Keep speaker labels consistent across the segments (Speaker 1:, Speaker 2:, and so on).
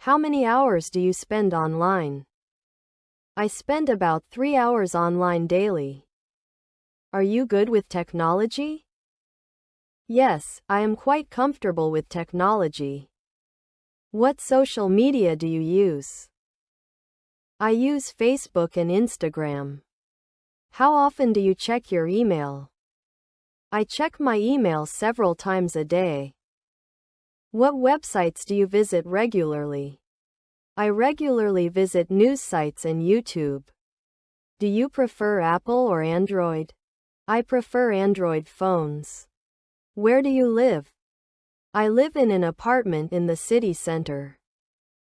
Speaker 1: How many hours do you spend online? I spend about 3 hours online daily. Are you good with technology? Yes, I am quite comfortable with technology. What social media do you use? I use Facebook and Instagram. How often do you check your email? I check my email several times a day. What websites do you visit regularly? I regularly visit news sites and YouTube. Do you prefer Apple or Android? I prefer Android phones. Where do you live? I live in an apartment in the city center.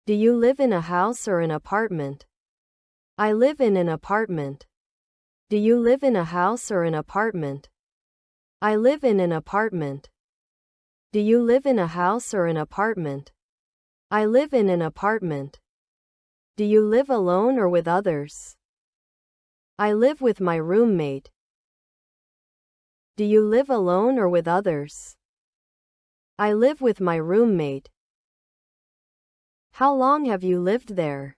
Speaker 1: Do you live in a house or an apartment? I live in an apartment. Do you live in a house or an apartment? I live in an apartment. Do you live in a house or an apartment? I live in an apartment. Do you live alone or with others? I live with my roommate. Do you live alone or with others? I live with my roommate. How long have you lived there?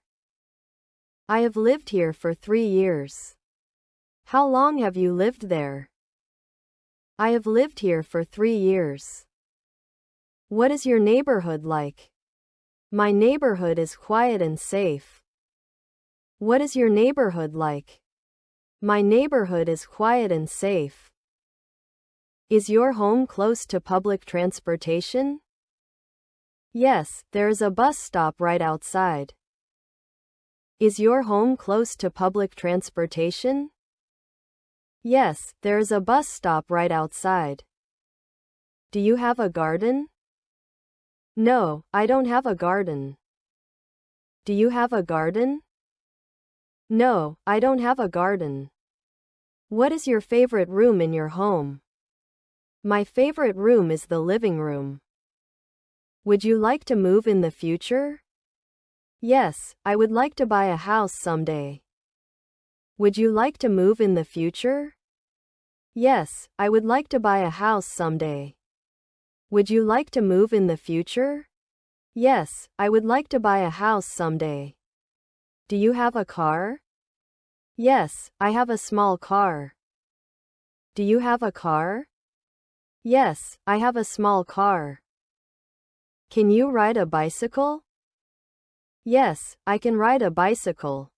Speaker 1: I have lived here for 3 years. How long have you lived there? I have lived here for 3 years. What is your neighborhood like? My neighborhood is quiet and safe. What is your neighborhood like? My neighborhood is quiet and safe. Is your home close to public transportation? Yes, there is a bus stop right outside. Is your home close to public transportation? Yes, there is a bus stop right outside. Do you have a garden? No, I don't have a garden. Do you have a garden? No, I don't have a garden. What is your favorite room in your home? My favorite room is the living room. Would you like to move in the future? Yes, I would like to buy a house someday. Would you like to move in the future? Yes, I would like to buy a house someday. Would you like to move in the future? Yes, I would like to buy a house someday. Do you have a car? Yes, I have a small car. Do you have a car? Yes, I have a small car. Can you ride a bicycle? Yes, I can ride a bicycle.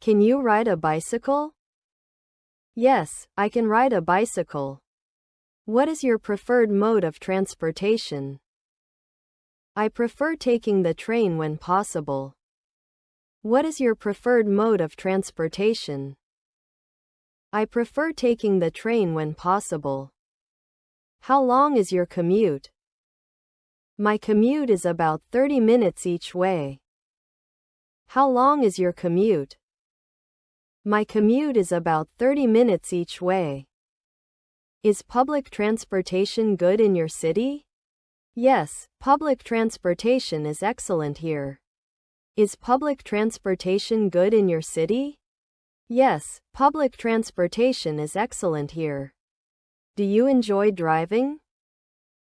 Speaker 1: Can you ride a bicycle? Yes, I can ride a bicycle. What is your preferred mode of transportation? I prefer taking the train when possible. What is your preferred mode of transportation? I prefer taking the train when possible. How long is your commute? My commute is about 30 minutes each way. How long is your commute? My commute is about 30 minutes each way. Is public transportation good in your city? Yes, public transportation is excellent here. Is public transportation good in your city? Yes, public transportation is excellent here. Do you enjoy driving?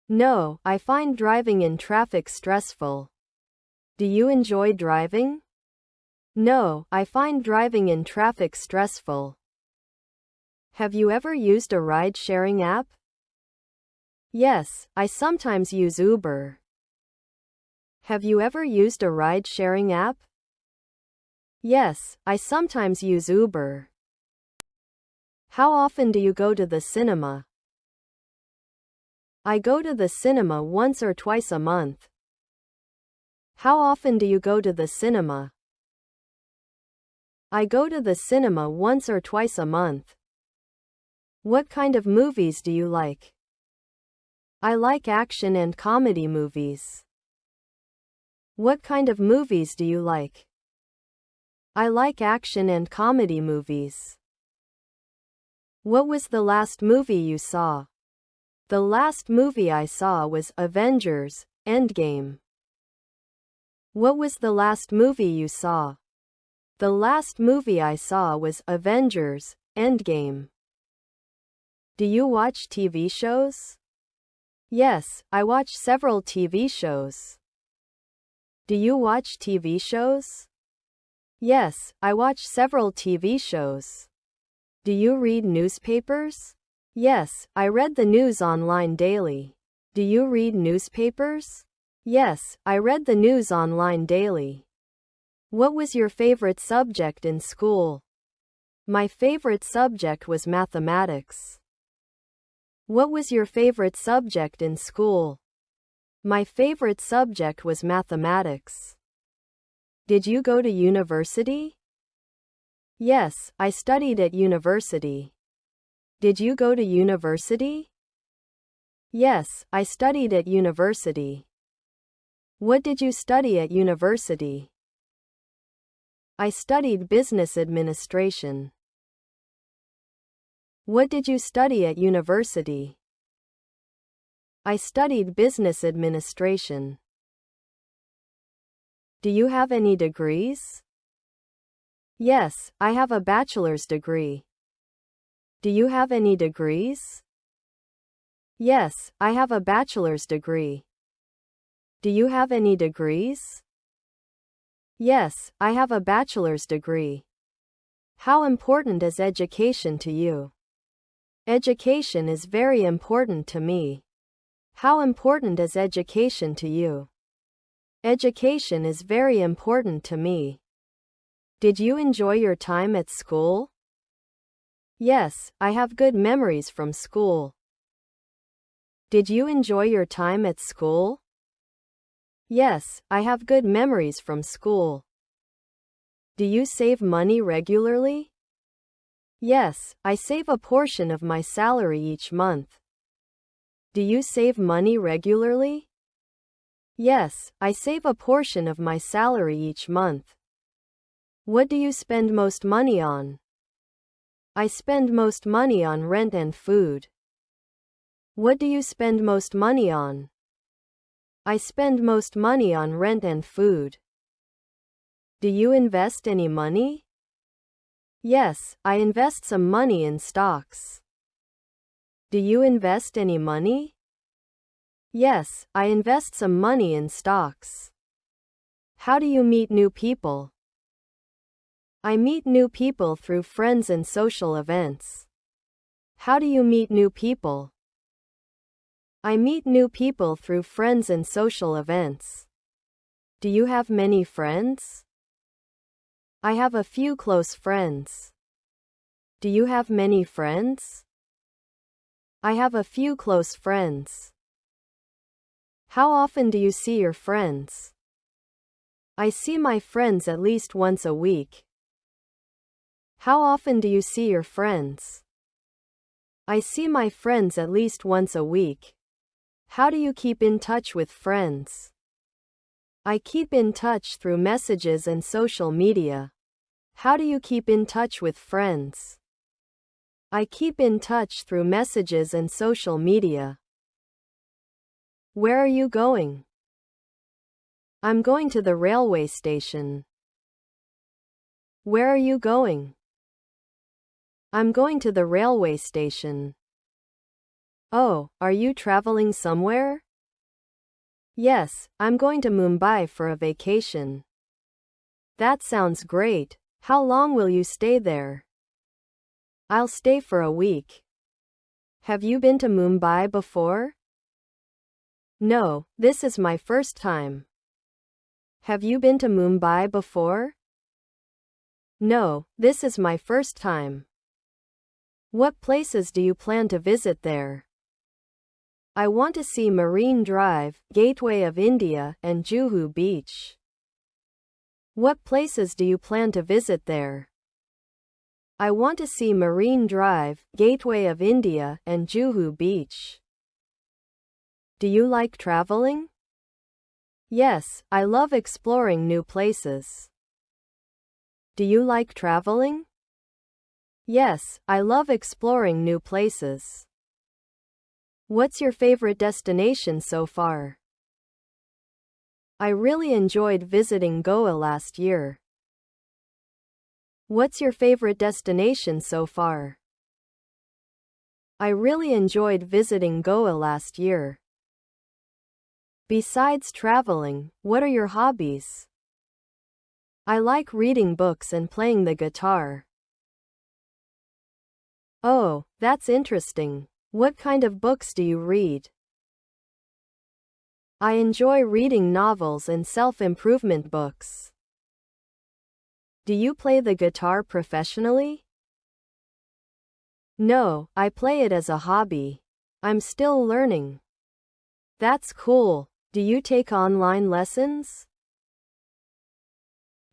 Speaker 1: No, I find driving in traffic stressful. Do you enjoy driving? No, I find driving in traffic stressful. Have you ever used a ride-sharing app? Yes, I sometimes use Uber. Have you ever used a ride-sharing app? Yes, I sometimes use Uber. How often do you go to the cinema? I go to the cinema once or twice a month. How often do you go to the cinema? I go to the cinema once or twice a month. What kind of movies do you like? I like action and comedy movies. What kind of movies do you like? I like action and comedy movies. What was the last movie you saw? The last movie I saw was Avengers: Endgame. What was the last movie you saw? The last movie I saw was Avengers: Endgame. Do you watch TV shows? Yes, I watch several TV shows. Do you watch TV shows? Yes, I watch several TV shows. Do you read newspapers? Yes, I read the news online daily. Do you read newspapers? Yes, I read the news online daily. What was your favorite subject in school? My favorite subject was mathematics. What was your favorite subject in school? My favorite subject was mathematics. Did you go to university? Yes, I studied at university. Did you go to university? Yes, I studied at university. What did you study at university? I studied business administration. What did you study at university? I studied business administration. Do you have any degrees? Yes, I have a bachelor's degree. Do you have any degrees? Yes, I have a bachelor's degree. Do you have any degrees? Yes, I have a bachelor's degree. How important is education to you? Education is very important to me. How important is education to you? Education is very important to me. Did you enjoy your time at school? Yes, I have good memories from school. Did you enjoy your time at school? Yes, I have good memories from school. Do you save money regularly? Yes, I save a portion of my salary each month. Do you save money regularly? Yes, I save a portion of my salary each month. What do you spend most money on? I spend most money on rent and food. What do you spend most money on? I spend most money on rent and food. Do you invest any money? Yes, I invest some money in stocks. Do you invest any money? Yes, I invest some money in stocks. How do you meet new people? I meet new people through friends and social events. How do you meet new people? I meet new people through friends and social events. Do you have many friends? I have a few close friends. Do you have many friends? I have a few close friends. How often do you see your friends? I see my friends at least once a week. How often do you see your friends? I see my friends at least once a week. How do you keep in touch with friends? I keep in touch through messages and social media. How do you keep in touch with friends? I keep in touch through messages and social media. Where are you going? I'm going to the railway station. Where are you going? I'm going to the railway station. Oh, are you traveling somewhere? Yes, I'm going to Mumbai for a vacation. That sounds great. How long will you stay there? I'll stay for a week. Have you been to Mumbai before? No, this is my first time. Have you been to Mumbai before? No, this is my first time. What places do you plan to visit there? I want to see Marine Drive, Gateway of India, and Juhu Beach. What places do you plan to visit there? I want to see Marine Drive, Gateway of India, and Juhu Beach. Do you like traveling? Yes, I love exploring new places. Do you like traveling? Yes, I love exploring new places. What's your favorite destination so far? I really enjoyed visiting Goa last year. What's your favorite destination so far? I really enjoyed visiting Goa last year. Besides traveling, what are your hobbies? I like reading books and playing the guitar. Oh, that's interesting. What kind of books do you read? I enjoy reading novels and self-improvement books. Do you play the guitar professionally? No, I play it as a hobby. I'm still learning. That's cool. Do you take online lessons?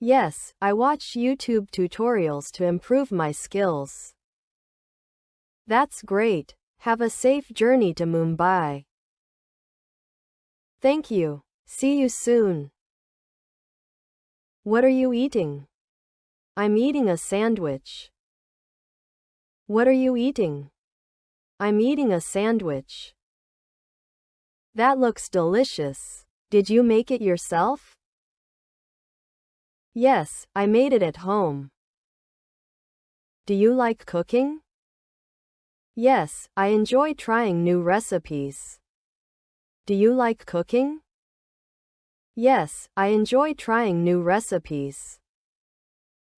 Speaker 1: Yes, I watch YouTube tutorials to improve my skills. That's great. Have a safe journey to Mumbai. Thank you. See you soon. What are you eating? I'm eating a sandwich. What are you eating? I'm eating a sandwich. That looks delicious. Did you make it yourself? Yes, I made it at home. Do you like cooking? Yes, I enjoy trying new recipes. Do you like cooking? Yes, I enjoy trying new recipes.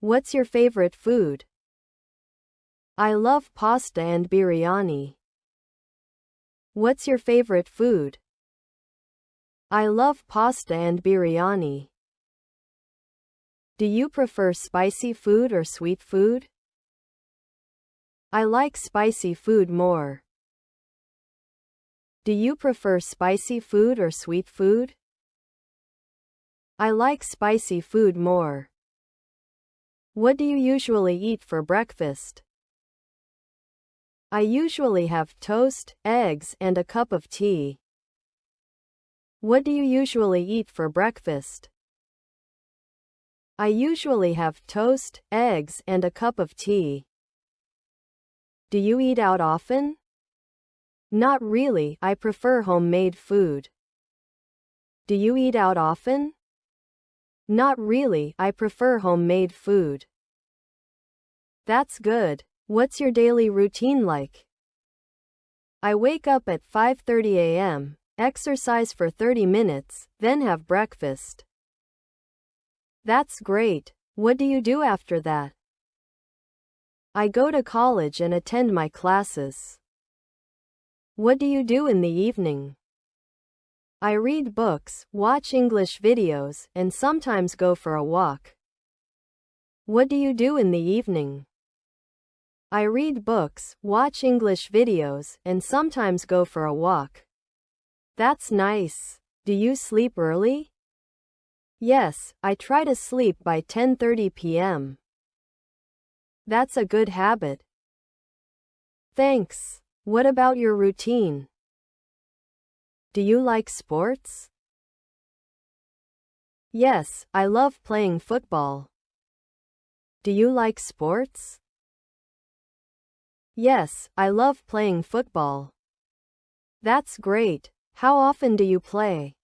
Speaker 1: What's your favorite food? I love pasta and biryani. What's your favorite food? I love pasta and biryani. Do you prefer spicy food or sweet food? I like spicy food more. Do you prefer spicy food or sweet food? I like spicy food more. What do you usually eat for breakfast? I usually have toast, eggs, and a cup of tea. What do you usually eat for breakfast? I usually have toast, eggs, and a cup of tea. Do you eat out often? Not really, I prefer homemade food. Do you eat out often? Not really, I prefer homemade food. That's good. What's your daily routine like? I wake up at 5:30 a.m., exercise for 30 minutes, then have breakfast. That's great. What do you do after that? I go to college and attend my classes. What do you do in the evening? I read books, watch English videos, and sometimes go for a walk. What do you do in the evening? I read books, watch English videos, and sometimes go for a walk. That's nice. Do you sleep early? Yes, I try to sleep by 10:30 p.m. That's a good habit. Thanks. What about your routine? Do you like sports? Yes, I love playing football. Do you like sports? Yes, I love playing football. That's great. How often do you play?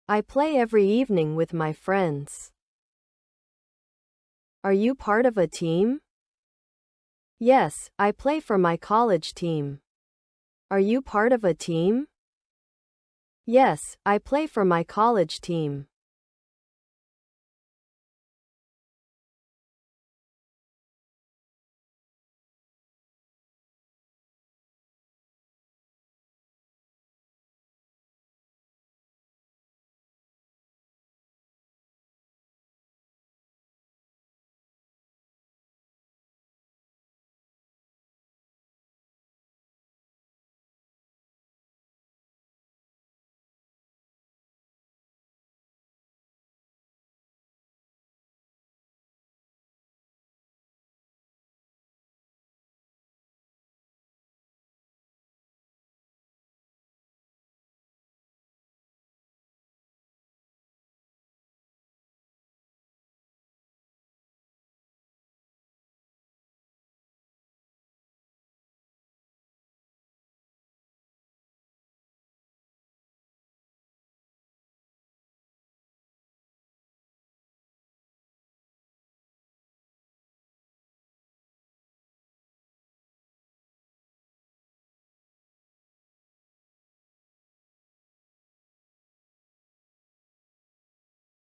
Speaker 1: I play every evening with my friends. Are you part of a team? Yes, I play for my college team. Are you part of a team? Yes, I play for my college team.